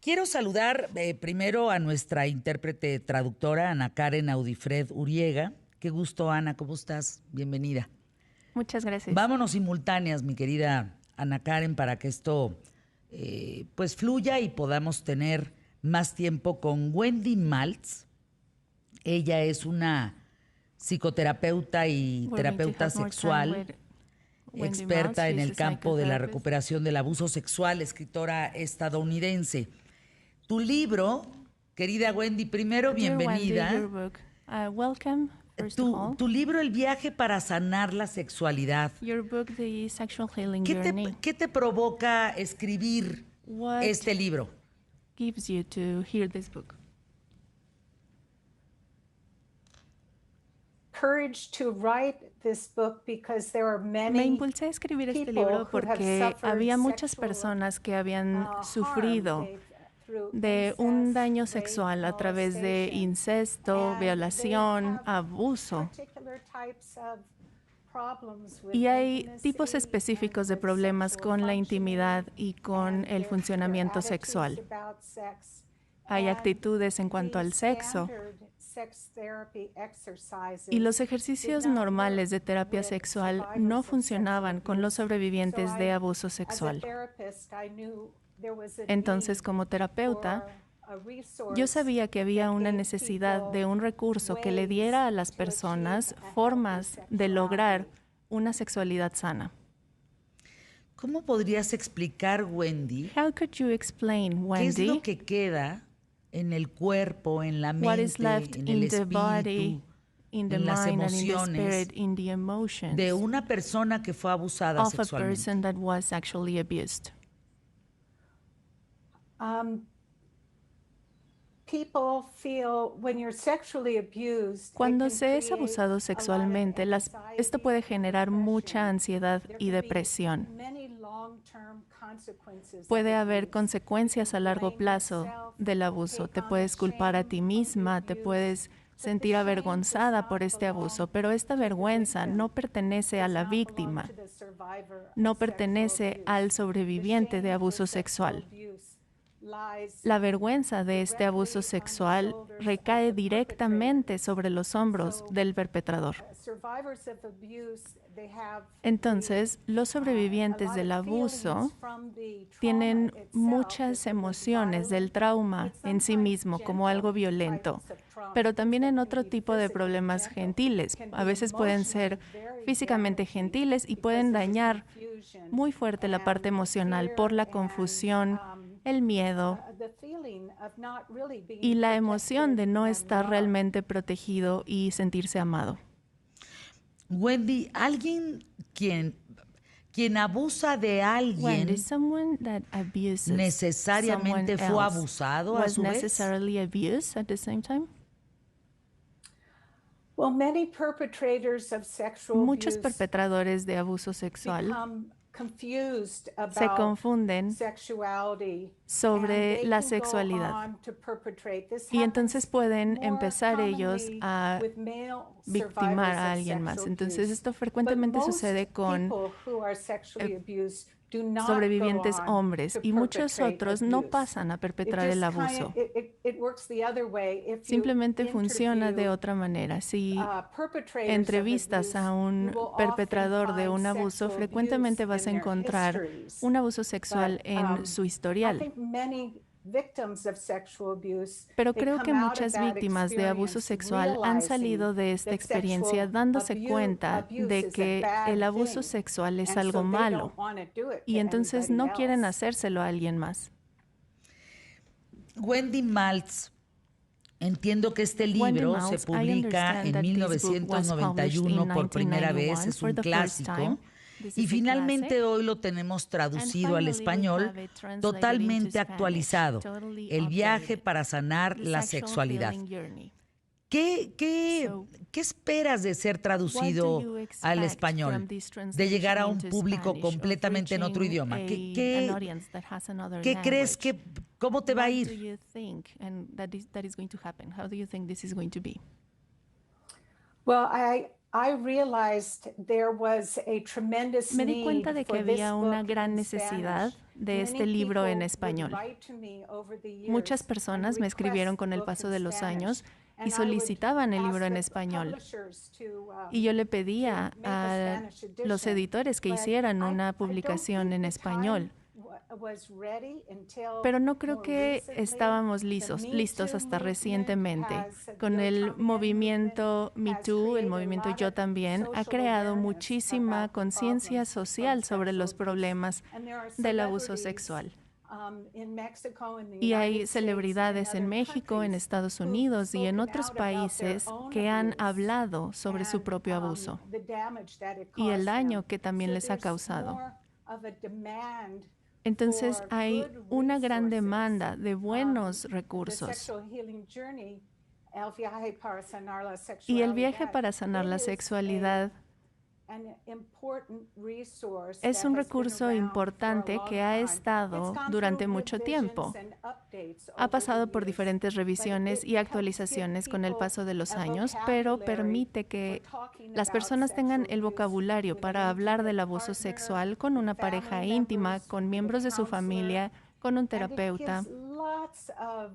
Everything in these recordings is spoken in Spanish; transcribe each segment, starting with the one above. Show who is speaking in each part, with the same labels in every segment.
Speaker 1: Quiero saludar primero a nuestra intérprete traductora, Ana Karen Audifred Uriega. Qué gusto, Ana, ¿cómo estás? Bienvenida.
Speaker 2: Muchas gracias.
Speaker 1: Vámonos simultáneas, mi querida Ana Karen, para que esto pues fluya y podamos tener más tiempo con Wendy Maltz. Ella es una psicoterapeuta y terapeuta sexual, experta en el campo de la recuperación del abuso sexual, escritora estadounidense. Tu libro, querida Wendy, primero bienvenida.
Speaker 2: Welcome.
Speaker 1: Tu libro, El viaje para sanar la sexualidad.
Speaker 2: Your book, The Sexual Healing Journey.
Speaker 1: ¿Qué te provoca escribir este libro?
Speaker 2: Gives you to hear this book?
Speaker 3: Courage to write this book because there are many
Speaker 2: Me impulsé a escribir este libro porque había muchas personas que habían sufrido de un daño sexual a través de incesto, violación, abuso. Y hay tipos específicos de problemas con la intimidad y con el funcionamiento sexual. Hay actitudes en cuanto al sexo. Y los ejercicios normales de terapia sexual no funcionaban con los sobrevivientes de abuso sexual. Entonces, como terapeuta, yo sabía que había una necesidad de un recurso que le diera a las personas formas de lograr una sexualidad sana.
Speaker 1: ¿Cómo podrías explicar, Wendy?
Speaker 2: How could you explain, Wendy?
Speaker 1: ¿Qué es lo que queda en el cuerpo, en la mente, en el espíritu, en las emociones de una persona que fue abusada sexualmente?
Speaker 2: Cuando se es abusado sexualmente, esto puede generar mucha ansiedad y depresión. Puede haber consecuencias a largo plazo del abuso. Te puedes culpar a ti misma, te puedes sentir avergonzada por este abuso, pero esta vergüenza no pertenece a la víctima, no pertenece al sobreviviente de abuso sexual. La vergüenza de este abuso sexual recae directamente sobre los hombros del perpetrador. Entonces, los sobrevivientes del abuso tienen muchas emociones del trauma en sí mismo como algo violento, pero también en otro tipo de problemas gentiles. A veces pueden ser físicamente gentiles y pueden dañar muy fuerte la parte emocional por la confusión, el miedo y la emoción de no estar realmente protegido y sentirse amado.
Speaker 1: Wendy, alguien quien abusa de alguien necesariamente fue abusado a su vez.
Speaker 2: Muchos perpetradores de abuso sexual se confunden sobre la sexualidad y entonces pueden empezar ellos a victimar a alguien más. Entonces esto frecuentemente sucede con sobrevivientes hombres y muchos otros no pasan a perpetrar el abuso. Simplemente funciona de otra manera. Si entrevistas a un perpetrador de un abuso, frecuentemente vas a encontrar un abuso sexual en su historial. Pero creo que muchas víctimas de abuso sexual han salido de esta experiencia dándose cuenta de que el abuso sexual es algo malo y entonces no quieren hacérselo a alguien más.
Speaker 1: Wendy Maltz, entiendo que este libro se publica en 1991 por primera vez, es un clásico. Y finalmente hoy lo tenemos traducido al español, totalmente actualizado. El viaje para sanar la sexualidad. ¿Qué esperas de ser traducido al español? De llegar a un público completamente en otro idioma. ¿Qué crees que, cómo te va a ir?
Speaker 3: Well, I realized there was a tremendous
Speaker 2: Me di cuenta
Speaker 3: need
Speaker 2: de
Speaker 3: for
Speaker 2: que
Speaker 3: this
Speaker 2: había una
Speaker 3: book
Speaker 2: gran
Speaker 3: in
Speaker 2: necesidad
Speaker 3: Spanish.
Speaker 2: de
Speaker 3: Many
Speaker 2: este libro en
Speaker 3: people
Speaker 2: español.
Speaker 3: would write to me over the years
Speaker 2: Muchas
Speaker 3: and
Speaker 2: personas me escribieron
Speaker 3: request
Speaker 2: con el
Speaker 3: book
Speaker 2: paso
Speaker 3: in
Speaker 2: de los
Speaker 3: Spanish.
Speaker 2: años y
Speaker 3: And I would
Speaker 2: solicitaban el libro
Speaker 3: ask
Speaker 2: en
Speaker 3: the
Speaker 2: español.
Speaker 3: publishers to,
Speaker 2: Y yo le pedía
Speaker 3: to make a
Speaker 2: a
Speaker 3: Spanish
Speaker 2: los
Speaker 3: edition,
Speaker 2: editores que
Speaker 3: but
Speaker 2: hicieran
Speaker 3: I
Speaker 2: una
Speaker 3: don't
Speaker 2: publicación
Speaker 3: think
Speaker 2: en
Speaker 3: the
Speaker 2: español.
Speaker 3: time was ready until
Speaker 2: Pero no creo
Speaker 3: more
Speaker 2: que
Speaker 3: recently.
Speaker 2: estábamos
Speaker 3: The
Speaker 2: listos
Speaker 3: Me Too
Speaker 2: hasta
Speaker 3: movement
Speaker 2: recientemente.
Speaker 3: has-
Speaker 2: Con
Speaker 3: the
Speaker 2: el
Speaker 3: Ottoman
Speaker 2: movimiento
Speaker 3: movement
Speaker 2: Me
Speaker 3: has
Speaker 2: Too, el
Speaker 3: created a
Speaker 2: movimiento
Speaker 3: lot
Speaker 2: Yo
Speaker 3: of
Speaker 2: también, ha
Speaker 3: social
Speaker 2: creado
Speaker 3: awareness
Speaker 2: muchísima
Speaker 3: about the
Speaker 2: conciencia
Speaker 3: problems of
Speaker 2: social sobre
Speaker 3: sexual
Speaker 2: los
Speaker 3: abuse.
Speaker 2: problemas
Speaker 3: And there are
Speaker 2: del abuso
Speaker 3: celebrities,
Speaker 2: sexual.
Speaker 3: in Mexico, in the
Speaker 2: Y
Speaker 3: United
Speaker 2: hay
Speaker 3: States,
Speaker 2: celebridades
Speaker 3: in
Speaker 2: en
Speaker 3: other
Speaker 2: México, en
Speaker 3: countries,
Speaker 2: Estados
Speaker 3: who've
Speaker 2: Unidos y en
Speaker 3: spoken
Speaker 2: otros
Speaker 3: out about their
Speaker 2: países
Speaker 3: own
Speaker 2: que han
Speaker 3: abuse
Speaker 2: hablado sobre su
Speaker 3: and,
Speaker 2: propio abuso
Speaker 3: the damage that it
Speaker 2: y el
Speaker 3: caused
Speaker 2: daño
Speaker 3: them.
Speaker 2: que también
Speaker 3: So
Speaker 2: les ha
Speaker 3: there's
Speaker 2: causado.
Speaker 3: more of a demand
Speaker 2: Entonces
Speaker 3: for
Speaker 2: hay
Speaker 3: good
Speaker 2: una gran
Speaker 3: resources.
Speaker 2: demanda de buenos
Speaker 3: The
Speaker 2: recursos.
Speaker 3: Sexual Healing Journey, El viaje para sanar la
Speaker 2: Y el viaje
Speaker 3: sexualidad,
Speaker 2: para sanar la
Speaker 3: it is
Speaker 2: sexualidad
Speaker 3: an important resource
Speaker 2: es
Speaker 3: that
Speaker 2: un
Speaker 3: has been
Speaker 2: recurso
Speaker 3: around
Speaker 2: importante
Speaker 3: for a
Speaker 2: que
Speaker 3: long
Speaker 2: ha
Speaker 3: time.
Speaker 2: estado
Speaker 3: It's gone
Speaker 2: durante
Speaker 3: through
Speaker 2: mucho
Speaker 3: revisions
Speaker 2: tiempo.
Speaker 3: and updates
Speaker 2: Ha
Speaker 3: over
Speaker 2: pasado
Speaker 3: the
Speaker 2: por
Speaker 3: years,
Speaker 2: diferentes
Speaker 3: but
Speaker 2: revisiones
Speaker 3: it
Speaker 2: y
Speaker 3: helps
Speaker 2: actualizaciones
Speaker 3: give
Speaker 2: con el
Speaker 3: people
Speaker 2: paso de los
Speaker 3: a
Speaker 2: años, pero
Speaker 3: vocabulary
Speaker 2: permite que
Speaker 3: for talking
Speaker 2: las
Speaker 3: about
Speaker 2: personas tengan
Speaker 3: sexual
Speaker 2: el
Speaker 3: abuse
Speaker 2: vocabulario
Speaker 3: with
Speaker 2: para
Speaker 3: an
Speaker 2: hablar del
Speaker 3: intimate
Speaker 2: abuso
Speaker 3: partner,
Speaker 2: sexual con
Speaker 3: with
Speaker 2: una
Speaker 3: family
Speaker 2: pareja íntima,
Speaker 3: members,
Speaker 2: con
Speaker 3: with a
Speaker 2: miembros de su
Speaker 3: counselor,
Speaker 2: familia, con un
Speaker 3: and it
Speaker 2: terapeuta.
Speaker 3: gives lots of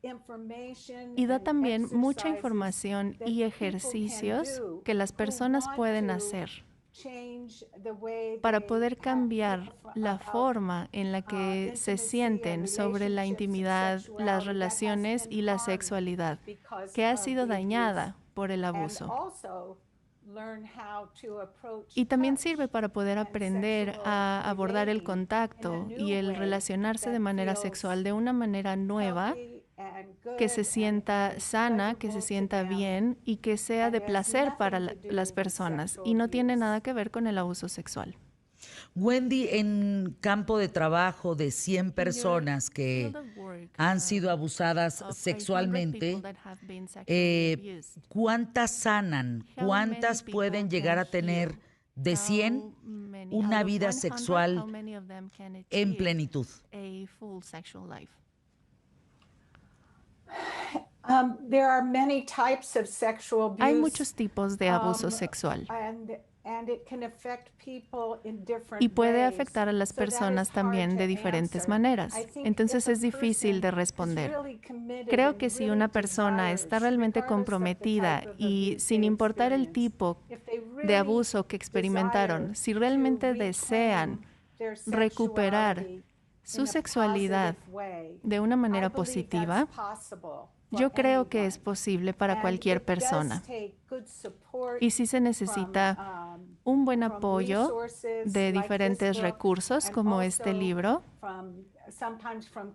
Speaker 3: information
Speaker 2: Y da
Speaker 3: and
Speaker 2: también mucha
Speaker 3: exercises
Speaker 2: información
Speaker 3: that
Speaker 2: y
Speaker 3: people
Speaker 2: ejercicios
Speaker 3: can do
Speaker 2: que las
Speaker 3: who
Speaker 2: personas
Speaker 3: want
Speaker 2: pueden
Speaker 3: to
Speaker 2: hacer
Speaker 3: change the way
Speaker 2: para
Speaker 3: they
Speaker 2: poder
Speaker 3: feel
Speaker 2: cambiar la
Speaker 3: about,
Speaker 2: forma en la que se
Speaker 3: intimacy
Speaker 2: sienten
Speaker 3: and
Speaker 2: sobre la
Speaker 3: relationships and
Speaker 2: intimidad, las
Speaker 3: sexuality that has
Speaker 2: relaciones
Speaker 3: been
Speaker 2: y la
Speaker 3: harmed
Speaker 2: sexualidad,
Speaker 3: because
Speaker 2: que ha
Speaker 3: of
Speaker 2: sido
Speaker 3: the abuse.
Speaker 2: dañada por el
Speaker 3: And
Speaker 2: abuso.
Speaker 3: also learn how to approach
Speaker 2: Y también
Speaker 3: touch
Speaker 2: sirve para poder
Speaker 3: and
Speaker 2: aprender
Speaker 3: sexual
Speaker 2: a abordar el
Speaker 3: relating
Speaker 2: contacto
Speaker 3: in a
Speaker 2: y
Speaker 3: new
Speaker 2: el
Speaker 3: way
Speaker 2: relacionarse de
Speaker 3: that
Speaker 2: manera
Speaker 3: feels
Speaker 2: sexual de una manera nueva,
Speaker 3: healthy and
Speaker 2: que se
Speaker 3: good
Speaker 2: sienta
Speaker 3: and
Speaker 2: sana, que se
Speaker 3: pleasurable to
Speaker 2: sienta
Speaker 3: them.
Speaker 2: bien y que sea de
Speaker 3: And has
Speaker 2: placer para
Speaker 3: nothing to do
Speaker 2: las
Speaker 3: with
Speaker 2: personas
Speaker 3: sexual
Speaker 2: y no tiene
Speaker 3: abuse.
Speaker 2: nada que ver con el abuso sexual.
Speaker 1: Wendy, en campo de trabajo de 100 personas que han sido abusadas sexualmente, ¿cuántas sanan? ¿Cuántas pueden llegar a tener de 100 una vida sexual en plenitud?
Speaker 3: There are many types of sexual abuse.
Speaker 2: Hay muchos tipos de abuso sexual
Speaker 3: And it can affect people in different
Speaker 2: y puede
Speaker 3: ways.
Speaker 2: afectar a las
Speaker 3: So that
Speaker 2: personas
Speaker 3: is hard
Speaker 2: también
Speaker 3: to
Speaker 2: de diferentes
Speaker 3: answer.
Speaker 2: maneras.
Speaker 3: I think
Speaker 2: Entonces
Speaker 3: if a
Speaker 2: es difícil de
Speaker 3: person is
Speaker 2: responder.
Speaker 3: really committed
Speaker 2: Creo
Speaker 3: and
Speaker 2: que si
Speaker 3: really
Speaker 2: una persona está
Speaker 3: desires,
Speaker 2: realmente
Speaker 3: regardless of the
Speaker 2: comprometida
Speaker 3: type of
Speaker 2: y
Speaker 3: abuse
Speaker 2: sin
Speaker 3: they
Speaker 2: importar el
Speaker 3: experience,
Speaker 2: tipo
Speaker 3: if they
Speaker 2: de
Speaker 3: really
Speaker 2: abuso que experimentaron,
Speaker 3: desire
Speaker 2: si
Speaker 3: to
Speaker 2: realmente
Speaker 3: reclaim
Speaker 2: desean
Speaker 3: their
Speaker 2: recuperar
Speaker 3: sexuality
Speaker 2: su
Speaker 3: in a
Speaker 2: sexualidad
Speaker 3: positive way,
Speaker 2: de una manera
Speaker 3: I believe
Speaker 2: positiva,
Speaker 3: that's possible for
Speaker 2: yo creo que es
Speaker 3: anyone.
Speaker 2: posible para
Speaker 3: And
Speaker 2: cualquier
Speaker 3: it does
Speaker 2: persona.
Speaker 3: take good support
Speaker 2: Y sí se necesita
Speaker 3: from,
Speaker 2: un buen
Speaker 3: from
Speaker 2: apoyo
Speaker 3: resources
Speaker 2: de
Speaker 3: like
Speaker 2: diferentes
Speaker 3: this book,
Speaker 2: recursos
Speaker 3: and
Speaker 2: como
Speaker 3: also
Speaker 2: este libro
Speaker 3: sometimes from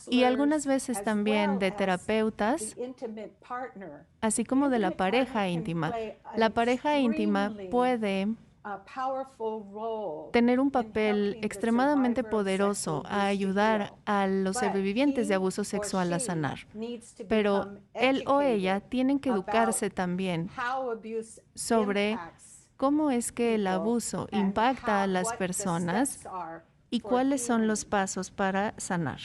Speaker 2: y algunas
Speaker 3: counselors,
Speaker 2: veces
Speaker 3: as
Speaker 2: también
Speaker 3: well
Speaker 2: de
Speaker 3: as
Speaker 2: terapeutas,
Speaker 3: the intimate partner.
Speaker 2: así como de la
Speaker 3: intimate partner
Speaker 2: pareja
Speaker 3: can
Speaker 2: íntima.
Speaker 3: play an
Speaker 2: La pareja íntima
Speaker 3: extremely,
Speaker 2: puede
Speaker 3: powerful role
Speaker 2: tener un
Speaker 3: in
Speaker 2: papel
Speaker 3: helping the
Speaker 2: extremadamente
Speaker 3: survivor of
Speaker 2: poderoso
Speaker 3: sexual
Speaker 2: a
Speaker 3: abuse to
Speaker 2: ayudar
Speaker 3: heal.
Speaker 2: a los
Speaker 3: But
Speaker 2: sobrevivientes de
Speaker 3: he
Speaker 2: abuso
Speaker 3: or
Speaker 2: sexual a
Speaker 3: she
Speaker 2: sanar.
Speaker 3: needs to
Speaker 2: Pero
Speaker 3: become
Speaker 2: él o ella
Speaker 3: educated
Speaker 2: tienen que educarse
Speaker 3: about
Speaker 2: también
Speaker 3: how abuse
Speaker 2: sobre
Speaker 3: impacts
Speaker 2: cómo es que el
Speaker 3: people
Speaker 2: abuso
Speaker 3: and
Speaker 2: impacta a
Speaker 3: how-
Speaker 2: las
Speaker 3: what the
Speaker 2: personas
Speaker 3: steps are
Speaker 2: y
Speaker 3: for
Speaker 2: cuáles son los
Speaker 3: healing.
Speaker 2: pasos para sanar.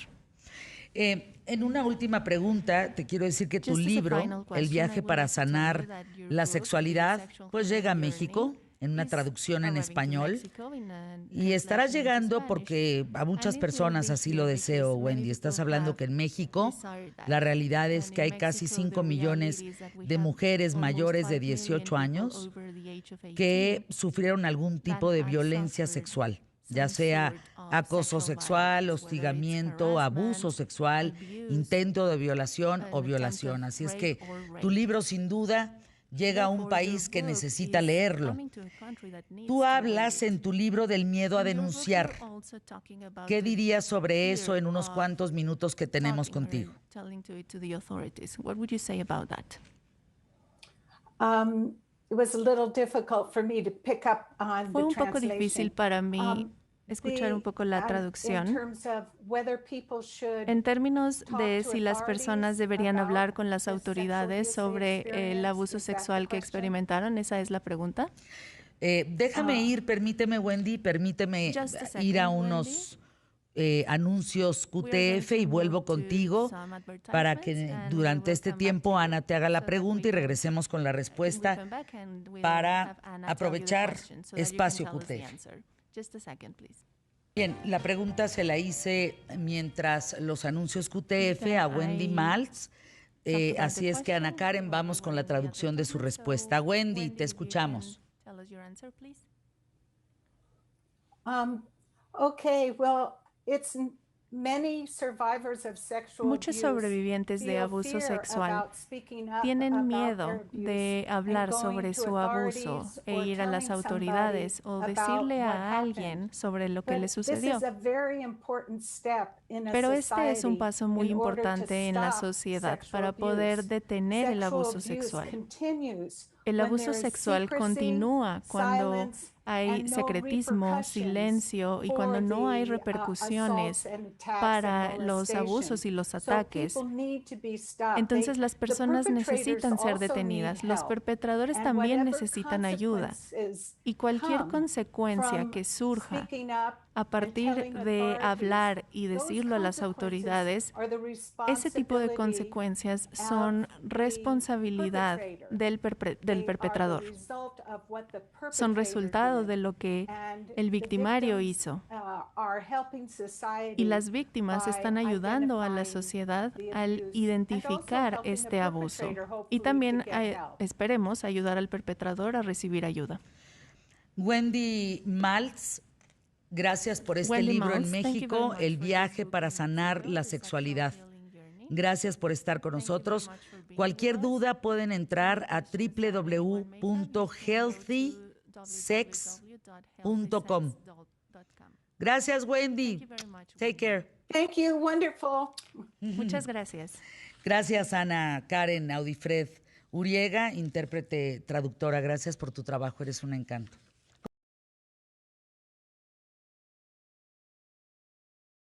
Speaker 1: En una última pregunta, te quiero decir que tu
Speaker 2: Just as a
Speaker 1: libro,
Speaker 2: final
Speaker 1: El
Speaker 2: question, I
Speaker 1: viaje
Speaker 2: would
Speaker 1: para
Speaker 2: like to tell you
Speaker 1: sanar
Speaker 2: that your
Speaker 1: la
Speaker 2: book,
Speaker 1: sexualidad,
Speaker 2: The Sexual
Speaker 1: pues llega a
Speaker 2: Healing
Speaker 1: México
Speaker 2: Journey,
Speaker 1: en una
Speaker 2: is
Speaker 1: traducción en
Speaker 2: arriving to
Speaker 1: español
Speaker 2: Mexico in a
Speaker 1: y estarás
Speaker 2: translation into
Speaker 1: llegando
Speaker 2: Spanish.
Speaker 1: porque a muchas
Speaker 2: And it will
Speaker 1: personas
Speaker 2: be
Speaker 1: así lo
Speaker 2: here
Speaker 1: deseo,
Speaker 2: because many
Speaker 1: Wendy. Estás
Speaker 2: people
Speaker 1: hablando
Speaker 2: have
Speaker 1: que en México
Speaker 2: desired that.
Speaker 1: la realidad es
Speaker 2: And
Speaker 1: que
Speaker 2: in
Speaker 1: hay casi
Speaker 2: Mexico,
Speaker 1: 5
Speaker 2: the
Speaker 1: millones
Speaker 2: reality is that we
Speaker 1: de
Speaker 2: have
Speaker 1: mujeres
Speaker 2: almost
Speaker 1: mayores de
Speaker 2: 5 million
Speaker 1: 18
Speaker 2: people
Speaker 1: años
Speaker 2: over the age of 18
Speaker 1: que sufrieron algún tipo
Speaker 2: that
Speaker 1: de
Speaker 2: have
Speaker 1: violencia
Speaker 2: suffered
Speaker 1: sexual,
Speaker 2: some
Speaker 1: ya sea
Speaker 2: sort of
Speaker 1: acoso
Speaker 2: sexual
Speaker 1: sexual,
Speaker 2: violence, whether it's
Speaker 1: hostigamiento, abuso
Speaker 2: harassment,
Speaker 1: sexual,
Speaker 2: abuse,
Speaker 1: intento de violación
Speaker 2: an
Speaker 1: o
Speaker 2: attempt
Speaker 1: violación.
Speaker 2: of
Speaker 1: Así es
Speaker 2: rape
Speaker 1: que
Speaker 2: or rape.
Speaker 1: tu libro sin duda llega a un
Speaker 2: Therefore,
Speaker 1: país
Speaker 2: your
Speaker 1: que
Speaker 2: book
Speaker 1: necesita
Speaker 2: is
Speaker 1: leerlo.
Speaker 2: coming to a country that needs
Speaker 1: Tú
Speaker 2: to
Speaker 1: hablas
Speaker 2: read
Speaker 1: en
Speaker 2: it.
Speaker 1: tu libro del miedo a
Speaker 2: In your book,
Speaker 1: denunciar.
Speaker 2: you're also talking about
Speaker 1: ¿Qué
Speaker 2: the
Speaker 1: dirías sobre eso
Speaker 2: fear
Speaker 1: en unos
Speaker 2: of
Speaker 1: cuantos minutos que tenemos
Speaker 2: talking or
Speaker 1: contigo?
Speaker 2: telling to it to the authorities. What would you say about that?
Speaker 3: It was a little difficult for me to pick up on
Speaker 2: Fue
Speaker 3: the
Speaker 2: un poco difícil
Speaker 3: translation.
Speaker 2: para mí escuchar un poco la
Speaker 3: In
Speaker 2: traducción.
Speaker 3: terms of whether people should
Speaker 2: En términos
Speaker 3: talk
Speaker 2: de
Speaker 3: to
Speaker 2: si las personas
Speaker 3: authorities
Speaker 2: deberían
Speaker 3: about
Speaker 2: hablar con las
Speaker 3: the sexual
Speaker 2: autoridades
Speaker 3: abuse they
Speaker 2: sobre el
Speaker 3: experienced,
Speaker 2: abuso
Speaker 3: is that the
Speaker 2: sexual que
Speaker 3: question?
Speaker 2: experimentaron, ¿esa es la pregunta?
Speaker 1: Déjame ir, permíteme, Wendy, permíteme
Speaker 2: Just a
Speaker 1: ir a
Speaker 2: second,
Speaker 1: unos anuncios QTF y vuelvo contigo para que durante este tiempo Ana te haga la pregunta y regresemos con la respuesta para aprovechar espacio QTF. Bien, la pregunta se la hice mientras los anuncios QTF a Wendy Maltz. Así es que, Ana Karen, vamos con la traducción de su respuesta. Wendy, te escuchamos.
Speaker 3: Okay, well, it's many survivors of sexual
Speaker 2: Muchos
Speaker 3: abuse
Speaker 2: sobrevivientes de
Speaker 3: feel
Speaker 2: abuso
Speaker 3: fear
Speaker 2: sexual
Speaker 3: about speaking up
Speaker 2: tienen
Speaker 3: about
Speaker 2: miedo
Speaker 3: their abuse
Speaker 2: de hablar
Speaker 3: and going
Speaker 2: sobre
Speaker 3: to
Speaker 2: su abuso
Speaker 3: authorities
Speaker 2: e
Speaker 3: or
Speaker 2: ir a las
Speaker 3: telling
Speaker 2: autoridades o
Speaker 3: somebody
Speaker 2: decirle
Speaker 3: about what
Speaker 2: a alguien
Speaker 3: happened.
Speaker 2: sobre lo que
Speaker 3: But
Speaker 2: le
Speaker 3: this
Speaker 2: sucedió.
Speaker 3: is a very important step in a
Speaker 2: Pero este es un
Speaker 3: society
Speaker 2: paso muy
Speaker 3: in order to
Speaker 2: importante en la
Speaker 3: stop
Speaker 2: sociedad
Speaker 3: sexual
Speaker 2: para poder
Speaker 3: abuse.
Speaker 2: detener el
Speaker 3: Sexual
Speaker 2: abuso
Speaker 3: abuse
Speaker 2: sexual.
Speaker 3: continues
Speaker 2: El
Speaker 3: when
Speaker 2: abuso
Speaker 3: there is
Speaker 2: sexual
Speaker 3: secrecy,
Speaker 2: continúa cuando
Speaker 3: silence,
Speaker 2: hay
Speaker 3: and no
Speaker 2: secretismo,
Speaker 3: repercussions
Speaker 2: silencio y cuando
Speaker 3: for
Speaker 2: no hay
Speaker 3: the,
Speaker 2: repercusiones
Speaker 3: assaults and attacks
Speaker 2: para
Speaker 3: and
Speaker 2: los abusos y
Speaker 3: molestation.
Speaker 2: los
Speaker 3: So
Speaker 2: ataques.
Speaker 3: people need to be stopped.
Speaker 2: Entonces las
Speaker 3: The
Speaker 2: personas
Speaker 3: perpetrators
Speaker 2: necesitan ser
Speaker 3: also
Speaker 2: detenidas,
Speaker 3: need
Speaker 2: los
Speaker 3: help.
Speaker 2: perpetradores
Speaker 3: And
Speaker 2: también
Speaker 3: whatever
Speaker 2: necesitan ayuda.
Speaker 3: consequences
Speaker 2: Y cualquier
Speaker 3: come
Speaker 2: consecuencia
Speaker 3: from
Speaker 2: que surja
Speaker 3: speaking up
Speaker 2: a
Speaker 3: and
Speaker 2: partir
Speaker 3: telling
Speaker 2: de
Speaker 3: authorities,
Speaker 2: hablar y
Speaker 3: those
Speaker 2: decirlo a las
Speaker 3: consequences
Speaker 2: autoridades,
Speaker 3: are the
Speaker 2: ese tipo de
Speaker 3: responsibility
Speaker 2: consecuencias
Speaker 3: of
Speaker 2: son
Speaker 3: the
Speaker 2: responsabilidad
Speaker 3: perpetrator.
Speaker 2: del
Speaker 3: They are the
Speaker 2: perpetrador.
Speaker 3: result of what the
Speaker 2: Son
Speaker 3: perpetrator
Speaker 2: resultado
Speaker 3: did.
Speaker 2: de lo que
Speaker 3: And
Speaker 2: el
Speaker 3: the
Speaker 2: victimario
Speaker 3: victims,
Speaker 2: hizo.
Speaker 3: are helping society
Speaker 2: Y las víctimas
Speaker 3: by
Speaker 2: están ayudando a la
Speaker 3: identifying
Speaker 2: sociedad
Speaker 3: the
Speaker 2: al
Speaker 3: abuse and
Speaker 2: identificar
Speaker 3: also helping
Speaker 2: este
Speaker 3: the
Speaker 2: abuso.
Speaker 3: perpetrator,
Speaker 2: Y
Speaker 3: hopefully,
Speaker 2: también
Speaker 3: to get help.
Speaker 2: esperemos ayudar al perpetrador a recibir ayuda.
Speaker 1: Wendy Maltz, gracias por este
Speaker 2: Wendy
Speaker 1: libro en
Speaker 2: Maltz, thank you very
Speaker 1: México,
Speaker 2: much
Speaker 1: El
Speaker 2: for
Speaker 1: viaje
Speaker 2: this
Speaker 1: para
Speaker 2: book in
Speaker 1: sanar
Speaker 2: Mexico,
Speaker 1: la
Speaker 2: The Sexual
Speaker 1: sexualidad.
Speaker 2: Healing Journey.
Speaker 1: Gracias por estar con
Speaker 2: Thank you very
Speaker 1: nosotros.
Speaker 2: much for being
Speaker 1: Cualquier
Speaker 2: with us.
Speaker 1: duda pueden entrar a
Speaker 2: www.healthysex.com.
Speaker 1: www.healthysex.com. Gracias, Wendy.
Speaker 2: Thank you very much,
Speaker 1: Take care.
Speaker 3: Thank you, wonderful.
Speaker 2: Muchas gracias.
Speaker 1: Gracias, Ana Karen Audifred Uriega, intérprete, traductora. Gracias por tu trabajo, eres un encanto.